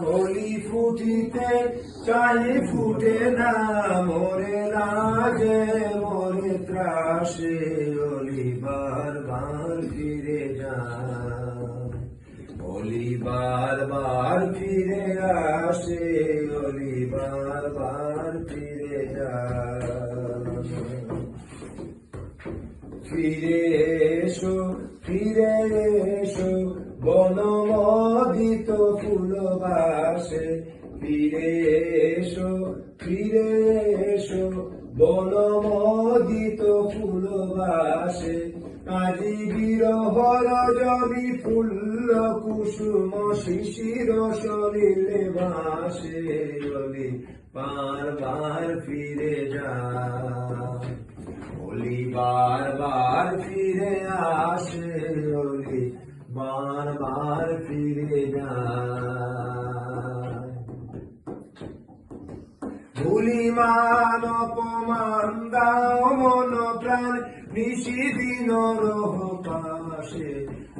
কলি ফুটিতে চাই ফুটে না মোরে লাজে মোরে ত্রাসে অলি বার বার ফিরে যা অলি বার বার ফিরে আসে অলি বার বার ফিরে যা ফিরে এসো বনমোদিত ফুল বাসে ফিরে এসো বনমোদিত ফুল বাসে আজি বিরহর জবি ফুল্ল কুসুম শিশির সলিলে বাসে অলি বার বার ফিরে যা অলি বার বার ফিরে আসে অলি বার বার ফিরে যায় ভুলিমান অপমান দাও মন প্রাণ নিশিদিন রহ পাশে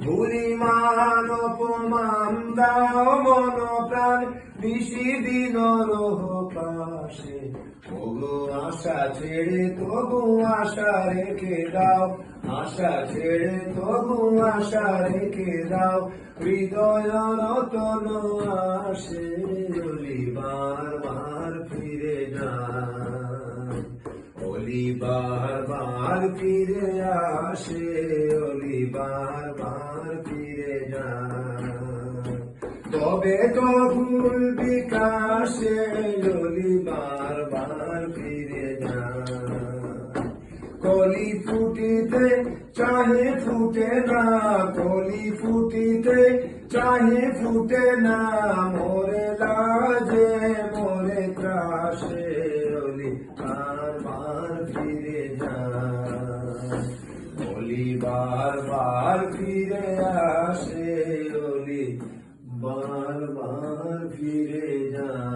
ভুলিমান অপমান দাও মন প্রাণ নিশিদিন রহ পাশে ওগো আশা ছেড়ে তবু আশা রেখে দাও আশা ছেড়ে তবু আশা রেখে দাও হৃদয় রতন আসে অলি বার বার ফিরে যায় অলি বার বার ফিরে আসে অলি বার বার ফিরে যায় তবে তো ফুল বিকাশে অলি বার বার ফিরে যায় কলি ফুটিতে চাহে ফুটে না কলি ফুটিতে চাহে ফুটে না মোরে লাজে মোরে ত্রাসে অলি বার বার ফিরে যায় অলি বার বার ফিরে আসে অলি বার বার ফিরে যায়।